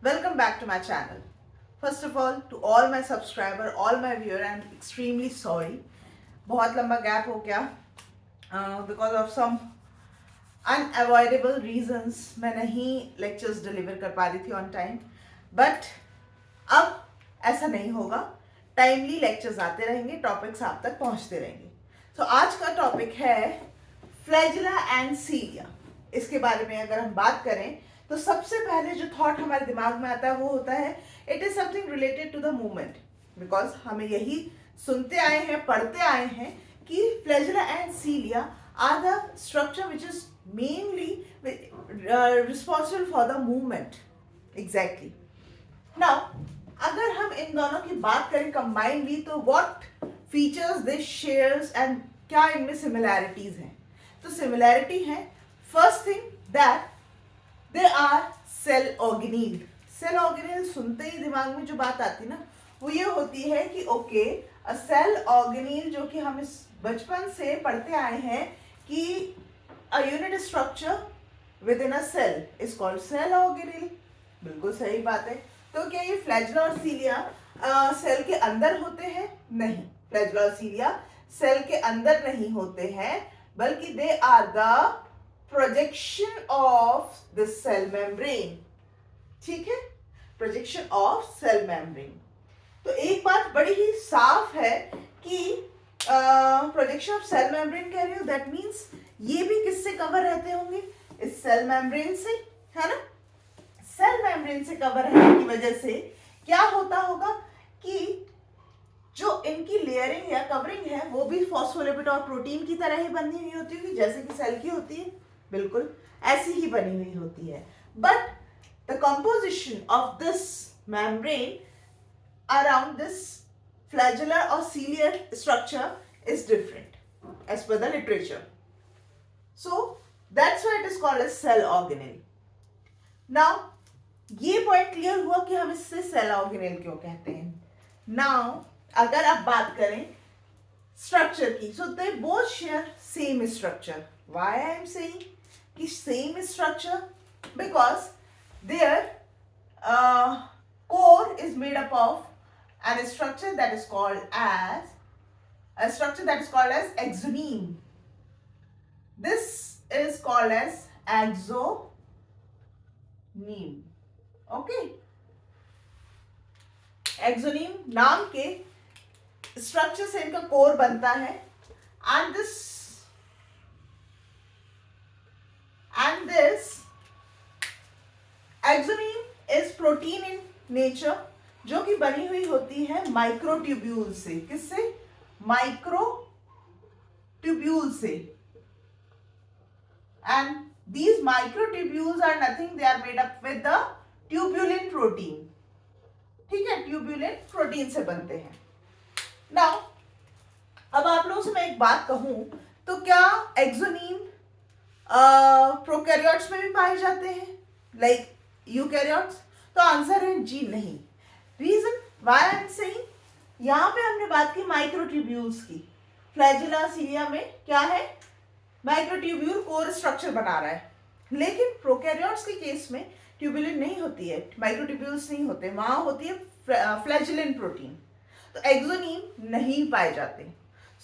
Welcome back to my channel. First of all, to all my subscriber, all my viewer, I'm extremely sorry. बहुत लंबा gap हो गया because of some unavoidable reasons. मैं नहीं lectures deliver कर पा रही थी on time. But अब ऐसा नहीं होगा. Timely lectures आते रहेंगे, topics आप तक पहुंचते रहेंगे. So आज का topic है flagella and cilia. इसके बारे में अगर हम बात करें तो सबसे पहले जो थॉट हमारे दिमाग में आता है वो होता है it is something related to the movement, because हमें यही सुनते आए हैं, पढ़ते आए हैं कि flagella and cilia are the structure which is mainly responsible for the movement. Exactly. Now अगर हम इन दोनों की बात करें कंबाइनली तो what features this shares and क्या इनमें सिमिलैरिटीज हैं. तो सिमिलैरिटी है, first thing that they are cell organelle. Cell organelle सुनते ही दिमाग में जो बात आती ना वो ये होती है कि ओके अ सेल ऑर्गेनील, जो कि हम इस बचपन से पढ़ते आए हैं कि a unit structure within a cell is called cell organelle. बिल्कुल सही बात है. तो क्या ये फ्लैजेला और सीलिया सेल के अंदर होते हैं? नहीं, फ्लैजेला और सीलिया सेल के अंदर नहीं होते हैं, बल्कि they are the projection of the cell membrane. ठीक है, projection of cell membrane. तो एक बात बड़ी ही साफ है कि projection of cell membrane कह रही हूँ, that means ये भी किससे कवर रहते होंगे? इस cell membrane से, है ना? cell membrane से कवर रहने की वजह से क्या होता होगा कि जो इनकी लेयरिंग या कवरिंग है वो भी फॉस्फोलिपिड और प्रोटीन की तरह ही बनी हुई होती होगी जैसे कि सेल की होती है. बिल्कुल ऐसी ही बनी हुई होती है. But the composition of this membrane around this flagellar और ciliary structure is different as per the literature. So that's why it is called as cell organelle. Now ये पॉइंट क्लियर हुआ कि हम इससे सेल ऑर्गेनेल क्यों कहते हैं. Now अगर आप बात करें स्ट्रक्चर की, so they both share same structure. Why I am saying कि same structure? Because their core is made up of a structure that is called as axoneme. This is called as axoneme. Okay, axoneme नाम के structure से इनका core बनता है. and this axoneme is protein in nature, जो कि बनी हुई होती है माइक्रोट्यूब्यूल से. किससे? माइक्रोट्यूब्यूल से. And these microtubules are nothing, they are made up with the tubulin protein. ठीक है, ट्यूब्यूलिन प्रोटीन से बनते हैं. नाउ अब आप लोगों से मैं एक बात कहूं तो क्या एक्सोनीम प्रोकैरियोट्स में भी पाए जाते हैं लाइक यूकैरियोट्स? तो आंसर है जी नहीं. Reason why I am saying, यहाँ पे हमने बात की माइक्रोट्यूब्यूल्स की. फ्लैजेला सीलिया में क्या है? माइक्रोट्यूब्यूल कोर स्ट्रक्चर बना रहा है. लेकिन प्रोकैरियोट्स के केस में ट्यूबुलिन नहीं होती है, माइक्रोट्यूब्यूल्स नहीं होते, वहां होती है फ्लैजेलिन प्रोटीन. तो एक्सोनीम नहीं पाए जाते.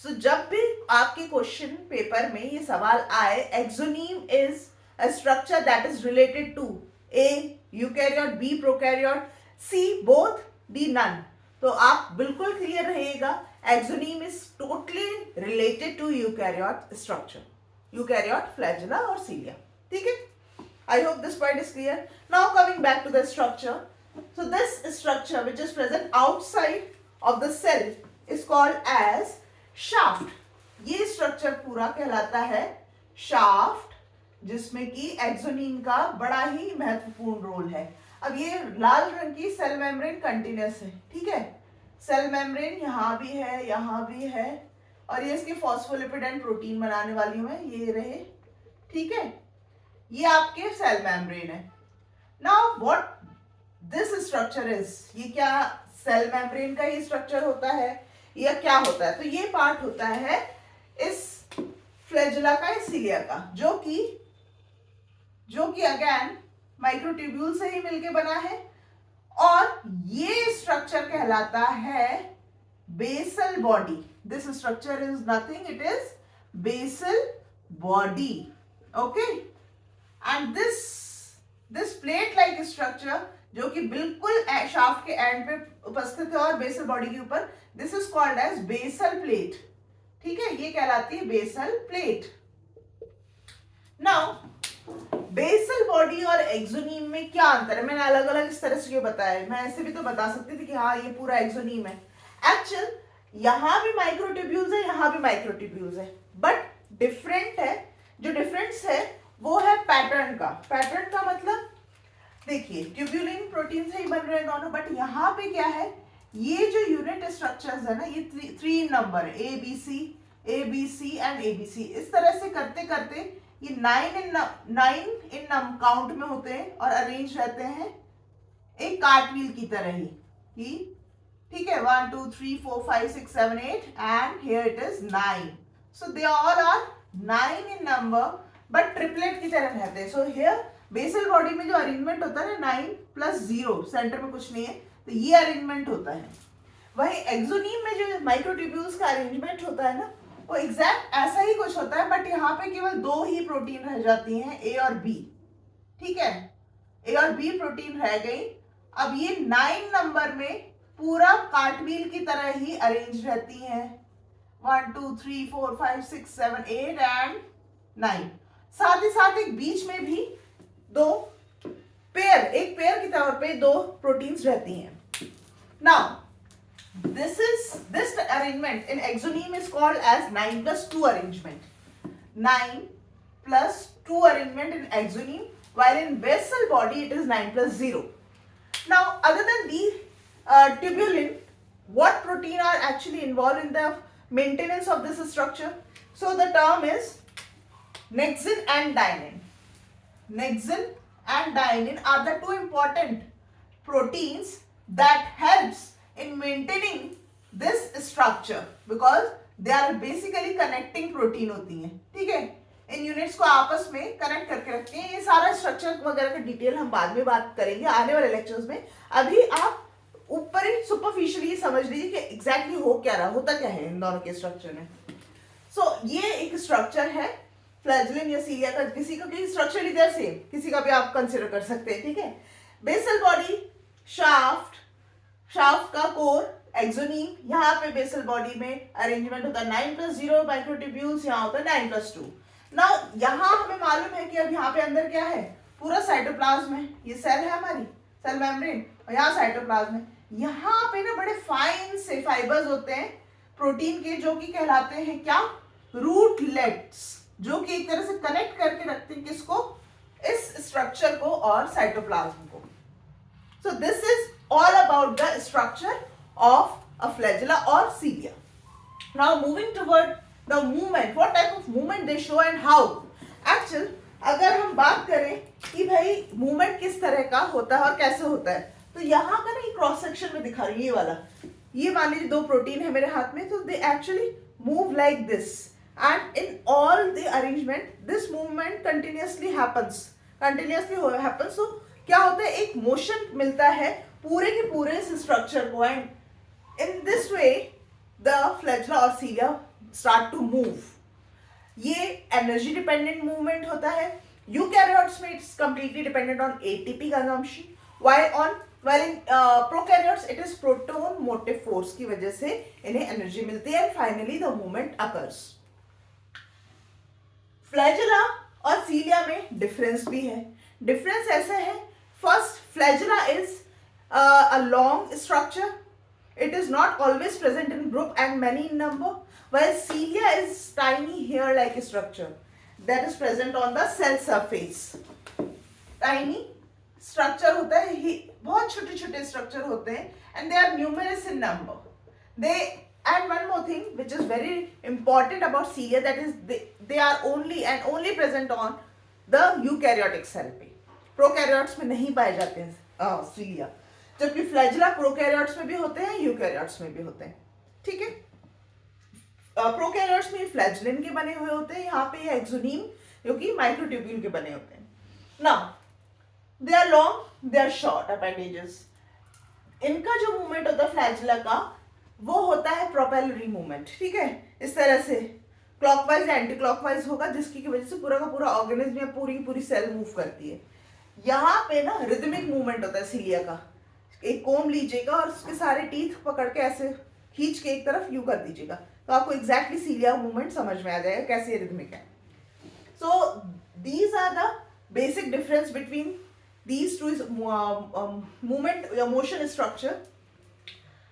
सो जब भी आपके क्वेश्चन पेपर में ये सवाल आए axoneme is a structure that is related to A eukaryote, B prokaryote, C both, D none, तो आप बिल्कुल क्लियर रहिएगा axoneme is totally related to eukaryote structure, eukaryote, flagella और सीलिया. ठीक है, I hope this point is clear. Now coming back to the structure. So this structure which is present outside of the cell is called as shaft. ये structure पूरा कहलाता है shaft, जिसमें कि axoneme का बड़ा ही महत्वपूर्ण रोल है. अब ये लाल रंग की सेल मेम्ब्रेन कंटिन्यूस है. ठीक है, सेल मेम्ब्रेन यहाँ भी है, यहाँ भी है, और ये इसकी फॉस्फोलिपिड एंड प्रोटीन बनाने वाली हूँ मैं, ये रहे. ठीक है, ये आपके सेल मेम्ब्रेन है. Now what this structure is, ये क्या सेल मेम्ब्रेन का ही स्ट्रक्चर होता है या क्या होता है? तो ये पार्ट होता है इस फ्लैजेला का, इस सीलिया का, जो कि अगेन माइक्रोट्यूब्यूल से ही मिलके बना है. और ये स्ट्रक्चर कहलाता है basal body. This structure is nothing, it is basal body. Okay, and this plate like structure जो कि बिल्कुल शाफ्ट के एंड पे उपस्थित है और बेसल बॉडी के ऊपर, this is called as basal plate. ठीक है, ये कहलाती है basal plate. Now basal body और एक्सोनीम में क्या अंतर है? मैंने अलग अलग इस तरह से क्यों बताया. मैं ऐसे भी तो बता सकती थी कि हाँ ये पूरा एक्सोनीम है. एक्चुअल यहां भी माइक्रोट्यूब्यूल्स है, यहां भी माइक्रोट्यूब्यूल्स है, बट डिफरेंट है. जो डिफरेंस है वो है पैटर्न का. पैटर्न का मतलब देखिए ट्यूब्यूलिन प्रोटीन से ही बन रहे हैं दोनों, बट यहाँ पे क्या है, ये जो यूनिट स्ट्रक्चर्स है ना, ये 3 नंबर है, A B C and A B C. इस तरह से करते करते ये 9 इन काउंट में होते हैं और अरेंज रहते हैं एक कार्टव्हील की तरह ही. ठीक है, 1 2 3 4 5 6 7 8 and here it is 9. So they all are 9 in number but triplet की तरह रहते हैं. सो हियर बेसल बॉडी में जो अरेंजमेंट होता है ना 9 प्लस 0, सेंटर में कुछ नहीं है, तो ये अरेंजमेंट होता है. वही एक्सोनीम में जो माइक्रोट्यूब्यूल्स का अरेंजमेंट होता है ना, वो एग्जैक्ट ऐसा ही कुछ होता है, बट यहाँ पे केवल 2 ही प्रोटीन रह जाती हैं, ए और बी. ठीक है, ए और बी प्रोटीन रह गई. अब ये 9 नंबर में पूरा कार्टव्हील की तरह ही अरेंज रहती हैं. 1 2 3 4 5 6 7 8 एंड 9. साथ ही साथ एक बीच में भी एक पेयर के तौर पे 2 प्रोटीन्स रहती हैं. Now this arrangement in exonym is called as 9 plus 2 arrangement. 9 plus 2 arrangement in exonym, while in basal body it is 9 plus 0. Now other than the tubulin, what protein are actually involved in the maintenance of this structure? So the term is nexin and dynein. Nexin and dynein are the 2 important proteins that helps in maintaining this structure because they are basically connecting protein होती हैं. ठीक है, इन units को आपस में connect करके रखते हैं. ये सारा स्ट्रक्चर वगैरह का डिटेल हम बाद में बात करेंगे आने वाले लेक्चर्स में. अभी आप ऊपर ही सुपरफिशियली समझ लीजिए कि एग्जैक्टली हो क्या रहा, होता क्या है इन दोनों के स्ट्रक्चर में. सो ये एक स्ट्रक्चर है फ्लैजेलन या सीलिया का. किसी का भी स्ट्रक्चर इधर सेम, किसी का भी आप कंसिडर कर सकते हैं. ठीक है, बेसल बॉडी, शाफ्ट का कोर, एक्सोनीम. यहाँ पे बेसल बॉडी में अरेंजमेंट होता है 9 plus 0 माइक्रोट्यूब्यूल्स, यहाँ होता है 9 plus 2. ना यहाँ हमें मालूम है कि अब यहाँ पे अंदर क्या है, पूरा साइटोप्लाज्म है. ये सेल है हमारी सेल मेम्ब्रेन, और यहाँ साइटोप्लाज्म है. यहाँ पे ना बड़े फाइन से फाइबर्स होते हैं प्रोटीन के, जो कि कहलाते हैं क्या, रूटलेट्स, जो कि एक तरह से कनेक्ट करके रखते हैं किसको, इस स्ट्रक्चर को और साइटोप्लाज्म को. So this is all about the structure of a flagella or cilia. Now moving toward the movement, what type of movement they show and how. Actually अगर हम बात करें कि भाई मूवमेंट किस तरह का होता है और कैसे होता है, तो यहाँ का ना क्रॉस सेक्शन में दिखा रही है ये वाला. ये मान लीजिए 2 प्रोटीन है मेरे हाथ में, तो they actually move like this and in all the arrangement this movement continuously happens. So क्या होता है, एक मोशन मिलता है पूरे के पूरे इस स्ट्रक्चर को, and in this way the flagella और सीलिया स्टार्ट टू मूव. ये एनर्जी डिपेंडेंट मूवमेंट होता है. यूकैरियोट्स में it's completely dependent on ATP consumption, while in prokaryotes it is proton motive force की वजह से इन्हें एनर्जी मिलती है, and finally the movement occurs. Flagella और सीलिया में डिफरेंस भी है. डिफरेंस ऐसा है, first flagella is a long structure. It is not always present in group and many in number, while cilia is tiny hair-like structure that is present on the cell surface. Tiny structure होता है, बहुत छोटे छोटे structure होते हैं, and they are numerous in number. And one more thing which is very important about cilia, that is they are only present on the eukaryotic cell पे. Prokaryotes में नहीं पाए जाते हैं cilia, जबकि फ्लैजेला प्रोकैरियोट्स में भी होते हैं, यूकैरियोट्स में भी होते हैं. ठीक है, प्रोकैरियोट्स में फ्लैजेलिन के बने हुए होते हैं, यहाँ पे ये एक्सोनीम जो कि माइक्रोट्यूब्यूल के बने होते हैं. Now they are long, they are short appendages. इनका जो मूवमेंट होता है फ्लैजिला का, वो होता है प्रोपेलरी मूवमेंट, ठीक है। इस तरह से क्लॉकवाइज या एंटी क्लॉकवाइज होगा, जिसकी की वजह से पूरा का पूरा ऑर्गेनिज्म या पूरी की पूरी सेल मूव करती है। यहाँ पे ना रिदमिक मूवमेंट होता है सीलिया का। एक कोम लीजिएगा और उसके सारे टीथ पकड़ के ऐसे खींच के एक तरफ यू कर दीजिएगा, तो आपको एग्जैक्टली सीलिया मूवमेंट समझ में आ जाएगा कैसे रिदमिक है। So these are the basic difference between these two movement या मोशन स्ट्रक्चर।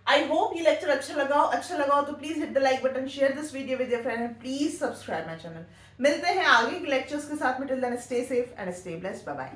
आई होप ये लेक्चर अच्छा लगा हो तो please hit the like button, share this video with your friend and please subscribe my channel. मिलते हैं आगे के लेक्चर्स के साथ में। Till then stay safe and stay blessed. Bye bye.